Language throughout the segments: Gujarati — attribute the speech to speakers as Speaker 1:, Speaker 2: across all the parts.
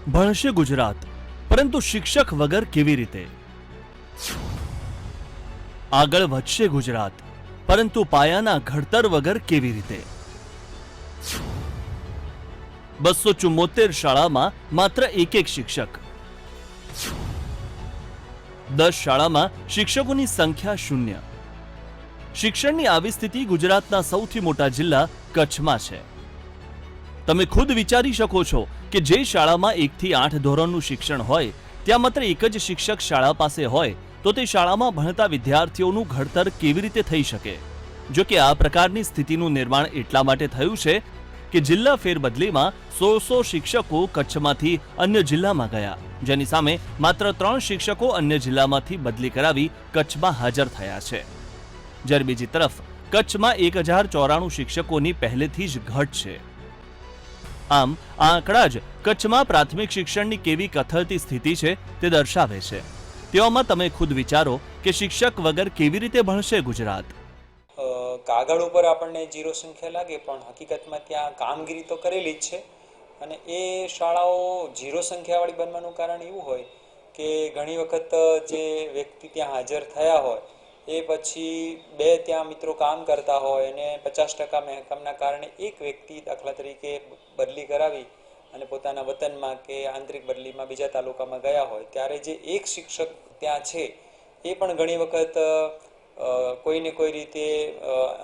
Speaker 1: ભણશે ગુજરાત, પરંતુ શિક્ષક વગર કેવી રીતે? આગળ વધશે ગુજરાત, પરંતુ પાયાના ઘડતર વગર કેવી રીતે? 274 શાળામાં માત્ર એક શિક્ષક, 10 શાળામાં શિક્ષકોની સંખ્યા શૂન્ય. શિક્ષણની આવી સ્થિતિ ગુજરાતના સૌથી મોટા જિલ્લા કચ્છમાં છે. તમે ખુદ વિચારી શકો છો કે જે શાળામાં 1 થી 8 ધોરણનું શિક્ષણ હોય ત્યાં માત્ર એક જ શિક્ષક શાળા પાસે હોય તો તે શાળામાં ભણતા વિદ્યાર્થીઓનું ઘડતર કેવી રીતે થઈ શકે? જો કે આ પ્રકારની સ્થિતિનું નિર્માણ એટલા માટે થયું છે કે જિલ્લા ફેરબદલીમાં 100 શિક્ષકો કચ્છમાંથી અન્ય જિલ્લામાં ગયા, જેની સામે માત્ર 3 શિક્ષકો અન્ય જિલ્લામાંથી બદલી કરાવી કચ્છમાં હાજર થયા છે. જ્યારે બીજી તરફ કચ્છમાં 1094 શિક્ષકોની પહેલેથી જ ઘટ છે. આમ આ આંકડા જ કચ્છમાં પ્રાથમિક શિક્ષણની કેવી કથળતી સ્થિતિ છે તે દર્શાવે છે. તેવામાં તમે ખુદ વિચારો કે શિક્ષક વગર કેવી રીતે ભણશે ગુજરાત?
Speaker 2: કાગળ ઉપર આપણને 0 સંખ્યા લાગે, પણ હકીકતમાં ત્યાં કામગીરી તો કરેલી જ છે. અને એ શાળાઓ 0 સંખ્યાવાળી બનવાનું કારણ એવું હોય કે ઘણી વખત જે વ્યક્તિ ત્યાં હાજર થયા હોય એ પછી 2 ત્યાં મિત્રો કામ કરતા હોય અને 50% મહેકમના કારણે એક વ્યક્તિ દાખલા તરીકે બદલી કરાવી અને પોતાના વતનમાં કે આંતરિક બદલીમાં બીજા તાલુકામાં ગયા હોય ત્યારે જે એક શિક્ષક ત્યાં છે એ પણ ઘણી વખત કોઈને કોઈ રીતે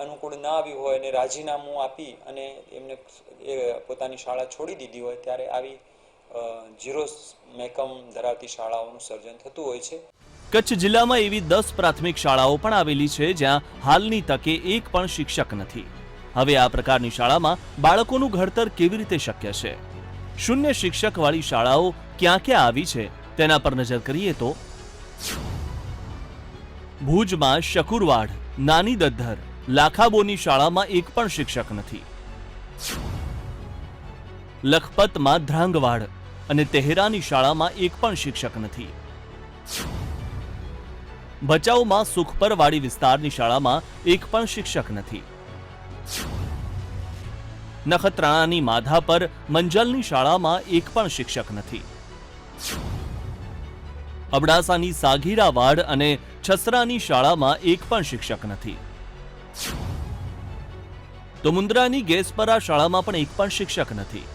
Speaker 2: અનુકૂળ ના આવ્યું હોય અને રાજીનામું આપી અને એમને પોતાની શાળા છોડી દીધી હોય ત્યારે આવી 0 મહેકમ ધરાવતી શાળાઓનું સર્જન થતું હોય છે.
Speaker 1: કચ્છ જિલ્લામાં એવી 10 પ્રાથમિક શાળાઓ પણ આવેલી છે જ્યાં હાલની તકે એક પણ શિક્ષક નથી. હવે આ પ્રકારની શાળામાં બાળકોનું ઘડતર કેવી રીતે શક્ય છે? શૂન્ય શિક્ષકવાળી શાળાઓ ક્યાં ક્યાં આવી છે તેના પર નજર કરીએ તો ભુજમાં શકુરવાડ, નાની દદ્ધર, લાખાબોની શાળામાં એક પણ શિક્ષક નથી. લખપતમાં ધ્રાંગવાડ અને તેહરાની શાળામાં એક પણ શિક્ષક નથી. ભચાઉમાં સુખપરવાડી વિસ્તારની શાળામાં એક પણ શિક્ષક નથી. નખત્રાણાની માધાપર મંજલની શાળામાં એક પણ શિક્ષક નથી. અબડાસાની સાગીરાવાડ અને છસરાની શાળામાં એક પણ શિક્ષક નથી. તો મુન્દ્રાની ગેસપરા શાળામાં પણ એક પણ શિક્ષક નથી.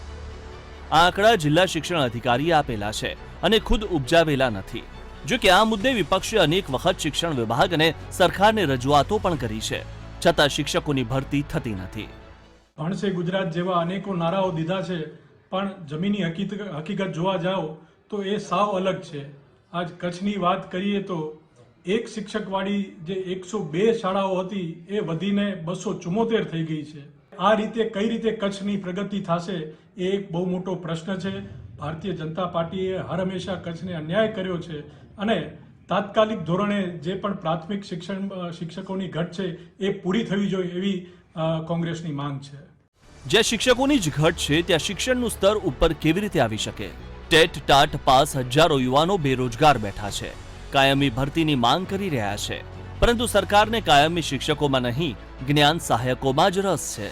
Speaker 1: આ આંકડા જિલ્લા શિક્ષણ અધિકારીએ આપેલા છે અને ખુદ ઉપજાવેલા નથી. જો કે આ મુદ્દે વિપક્ષે અનેક વખત શિક્ષણ વિભાગ અને સરકારને રજૂઆતો પણ કરી છે, છતાં શિક્ષકોની ભરતી થતી નથી.
Speaker 3: ભણશે ગુજરાત જેવા અનેકો નારાઓ દીધા છે, પણ જમીની હકીકત જોવા જાઓ તો એ સાવ અલગ છે. આજ કચ્છની વાત કરીએ તો એક શિક્ષકવાળી જે 102 શાળાઓ હતી એ વધીને 274 થઈ ગઈ છે. આ રીતે કઈ રીતે કચ્છની પ્રગતિ થશે એ એક બહુ મોટો પ્રશ્ન છે. ભારતીય જનતા પાર્ટીએ હર હંમેશા કચ્છને અન્યાય કર્યો છે અને તાત્કાલિક ધોરણે જે પણ પ્રાથમિક શિક્ષકોની ઘટ છે એ પૂરી થવી જોઈએ એવી કોંગ્રેસની માંગ છે.
Speaker 1: જ્યાં શિક્ષકોની જ ઘટ છે ત્યાં શિક્ષણનું સ્તર ઉપર કેવી રીતે આવી શકે? ટેટ ટાટ પાસ હજારો યુવાનો બેરોજગાર બેઠા છે, કાયમી ભરતીની માંગ કરી રહ્યા છે, પરંતુ સરકારને કાયમી શિક્ષકોમાં નહીં, જ્ઞાન સહાયકોમાં જ રસ છે.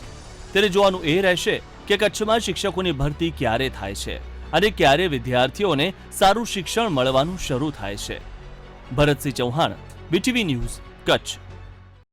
Speaker 1: ત્યારે જોવાનું એ રહેશે કે કચ્છમાં શિક્ષકોની ભરતી ક્યારે થાય છે અને ક્યારે વિદ્યાર્થીઓને સારું શિક્ષણ મળવાનું શરૂ થાય છે. Bharatsinh Chauhan, BTV news, Kutch.